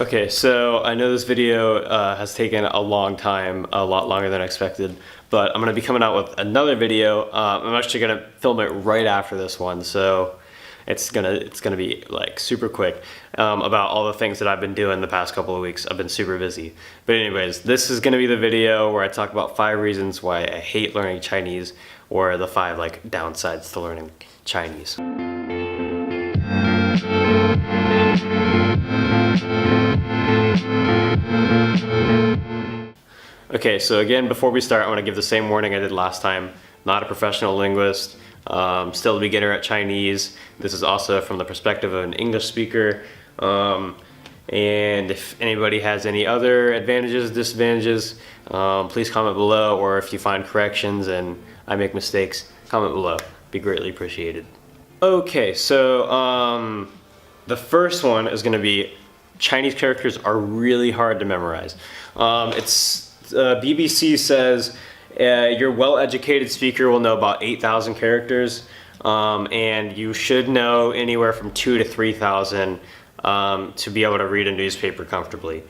Okay, so I know this video has taken a long time, a lot longer than expected, but I'm gonna be coming out with another video. I'm actually gonna film it right after this one, so it's gonna be like super quick about all the things that I've been doing the past couple of weeks. I've been super busy. But anyways, this is gonna be the video where I talk about 5 reasons why I hate learning Chinese, or the 5 like downsides to learning Chinese. Okay, so again, before we start, I want to give the same warning I did last time. Not a professional linguist, still a beginner at Chinese. This is also from the perspective of an English speaker. And if anybody has any other advantages, disadvantages, please comment below, or if you find corrections and I make mistakes, comment below. Be greatly appreciated. Okay, so the first one is going to be Chinese characters are really hard to memorize. BBC says your well-educated speaker will know about 8,000 characters, and you should know anywhere from 2,000 to 3,000 to be able to read a newspaper comfortably.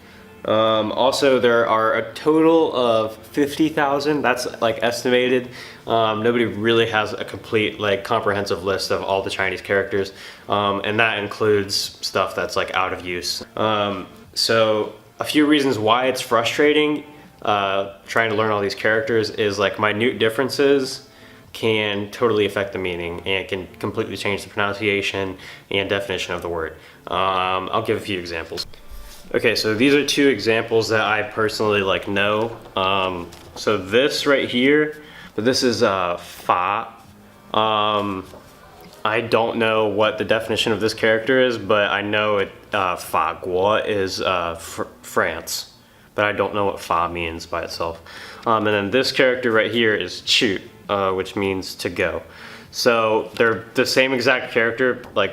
Also, there are a total of 50,000, that's like estimated. Nobody really has a complete, like, comprehensive list of all the Chinese characters, and that includes stuff that's like out of use. So a few reasons why it's frustrating trying to learn all these characters is like minute differences can totally affect the meaning and can completely change the pronunciation and definition of the word. I'll give a few examples. Okay, so these are 2 examples that I personally like know. So this right here, but this is fa. I don't know what the definition of this character is, but I know it fa guo is France, but I don't know what fa means by itself. And then this character right here is chu, which means to go. So they're the same exact character, like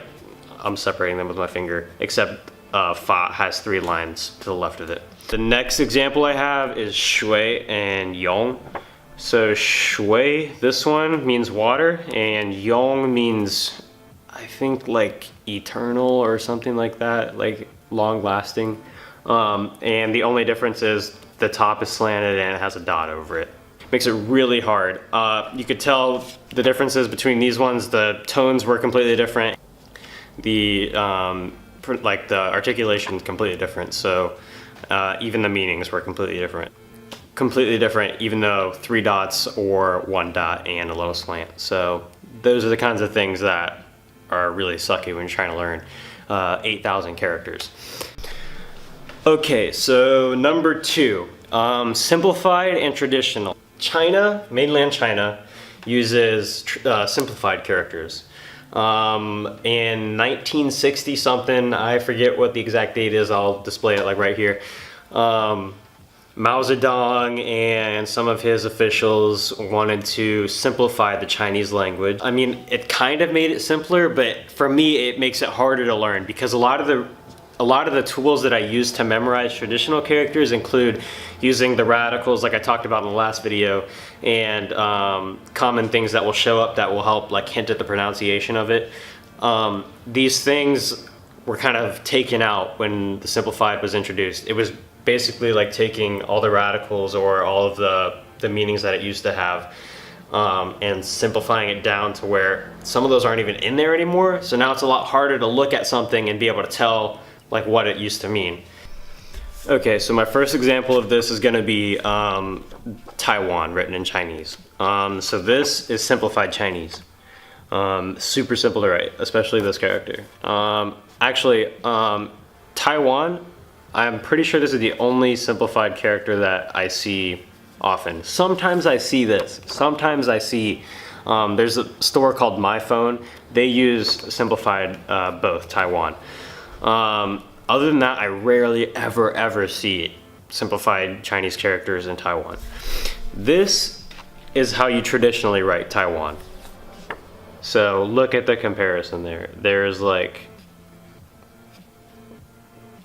I'm separating them with my finger, except fa has 3 lines to the left of it. The next example I have is shui and yong. So shui, this one means water, and yong means, I think, like eternal or something like that, like long lasting. And the only difference is the top is slanted and it has a dot over it. Makes it really hard. You could tell the differences between these ones. The tones were completely different. The like the articulation is completely different. So even the meanings were completely different. Completely different, even though 3 dots or 1 dot and a low slant. So those are the kinds of things that are really sucky when you're trying to learn 8,000 characters. Okay, so number 2, simplified and traditional. China, mainland China, uses simplified characters. In 1960 something, I forget what the exact date is, I'll display it like right here. Mao Zedong and some of his officials wanted to simplify the Chinese language. I mean, it kind of made it simpler, but for me it makes it harder to learn, because a lot of the tools that I use to memorize traditional characters include using the radicals like I talked about in the last video, and common things that will show up that will help like hint at the pronunciation of it. These things were kind of taken out when the simplified was introduced. It was basically like taking all the radicals or all of the meanings that it used to have and simplifying it down to where some of those aren't even in there anymore. So now it's a lot harder to look at something and be able to tell like what it used to mean. Okay, so my first example of this is going to be Taiwan written in Chinese. So this is simplified Chinese. Super simple to write, especially this character. Actually, Taiwan, I'm pretty sure this is the only simplified character that I see often. Sometimes I see this. Sometimes I see, there's a store called My Phone. They use simplified both Taiwan. Other than that, I rarely ever see simplified Chinese characters in Taiwan. This is how you traditionally write Taiwan. So look at the comparison there. There's like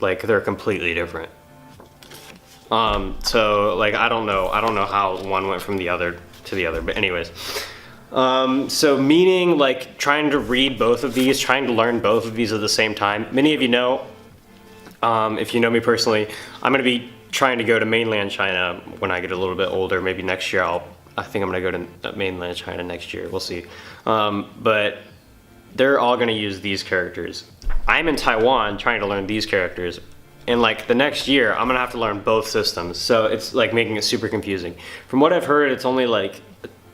they're completely different. So like I don't know how one went from the other to the other, but anyways. So meaning, like, trying to read both of these, trying to learn both of these at the same time. Many of you know If you know me personally, I'm going to be trying to go to mainland China when I get a little bit older. Maybe next year I think I'm going to go to mainland China next year. We'll see. But they're all going to use these characters. I'm in Taiwan trying to learn these characters. And like the next year, I'm going to have to learn both systems. So it's like making it super confusing. From what I've heard, it's only like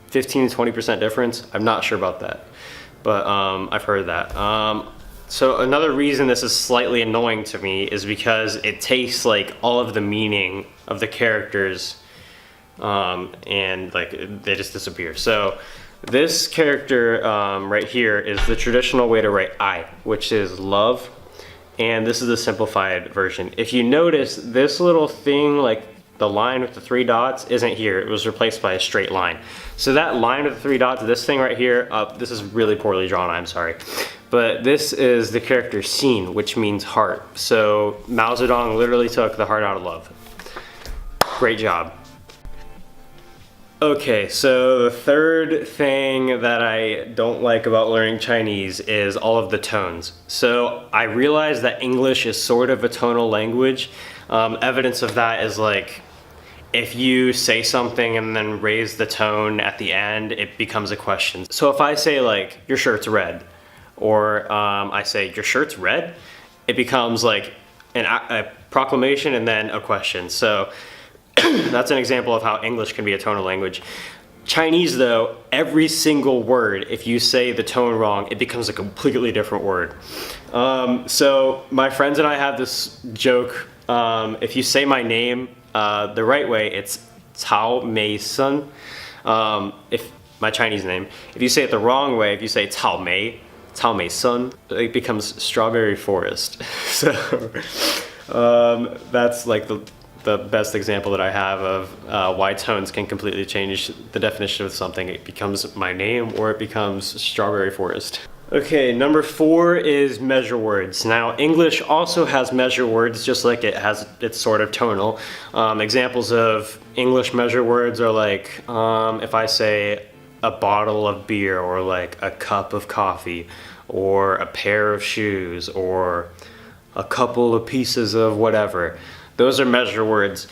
15 to 20% difference. I'm not sure about that, but I've heard that. So another reason this is slightly annoying to me is because it takes like all of the meaning of the characters and like they just disappear. So this character right here is the traditional way to write I, which is love, and this is the simplified version. If you notice, this little thing, like the line with the 3 dots, isn't here. It was replaced by a straight line. So that line with the 3 dots, this thing right here, this is really poorly drawn, I'm sorry. But this is the character Xin, which means heart. So Mao Zedong literally took the heart out of love. Great job. Okay, so the third thing that I don't like about learning Chinese is all of the tones. So I realize that English is sort of a tonal language. Evidence of that is like, if you say something and then raise the tone at the end, it becomes a question. So if I say like, your shirt's red, or I say, your shirt's red, it becomes like a proclamation and then a question. So that's an example of how English can be a tonal language. Chinese though, every single word, if you say the tone wrong, it becomes a completely different word. So my friends and I have this joke. If you say my name the right way, it's Cao Mei Sun. If my Chinese name, if you say it the wrong way, if you say Cao Mei Sun, it becomes strawberry forest. So that's like the best example that I have of why tones can completely change the definition of something. It becomes my name or it becomes strawberry forest. Okay, number 4 is measure words. Now, English also has measure words, just like it's sort of tonal. Examples of English measure words are like, if I say a bottle of beer, or like a cup of coffee, or a pair of shoes, or a couple of pieces of whatever. Those are measure words.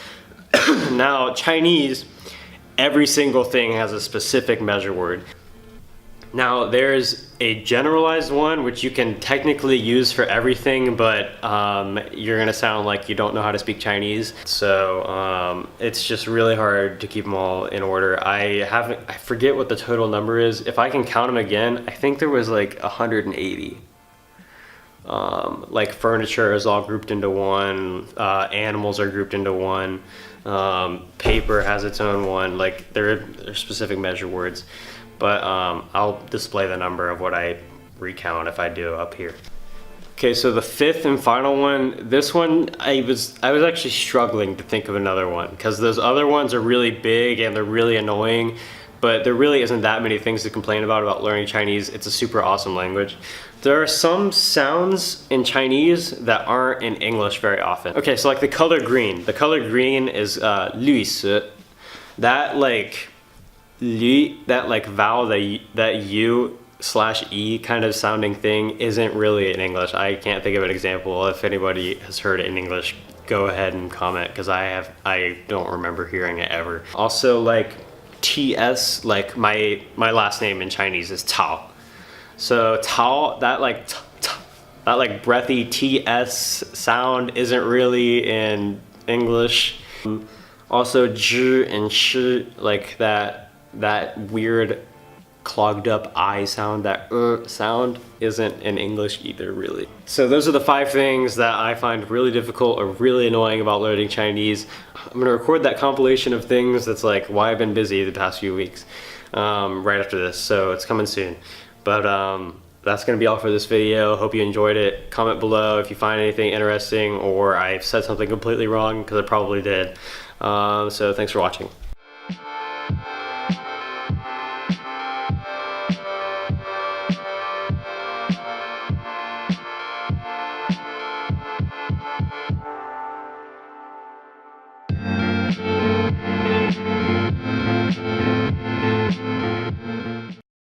Now, Chinese, every single thing has a specific measure word. Now, there's a generalized one which you can technically use for everything, but you're gonna sound like you don't know how to speak Chinese. So it's just really hard to keep them all in order. I forget what the total number is. If I can count them again, I think there was like 180. Like furniture is all grouped into one, animals are grouped into one, paper has its own one, like they're specific measure words. But I'll display the number of what I recount if I do up here. Okay, so the 5th and final one, this one I was actually struggling to think of another one, because those other ones are really big and they're really annoying, but there really isn't that many things to complain about learning Chinese. It's a super awesome language. There are some sounds in Chinese that aren't in English very often. Okay, so like the color green. The color green is 绿色. That like vowel, that U/E kind of sounding thing isn't really in English. I can't think of an example. If anybody has heard it in English, go ahead and comment, because I don't remember hearing it ever. Also, like TS, like my last name in Chinese is Tao. So Tao, that like breathy TS sound isn't really in English. Also zhi and shi, like that weird clogged up I sound, that sound isn't in English either, really. So those are the 5 things that I find really difficult or really annoying about learning Chinese. I'm gonna record that compilation of things that's like why I've been busy the past few weeks right after this, so it's coming soon. But that's gonna be all for this video. Hope you enjoyed it. Comment below if you find anything interesting or I've said something completely wrong, because I probably did. So thanks for watching.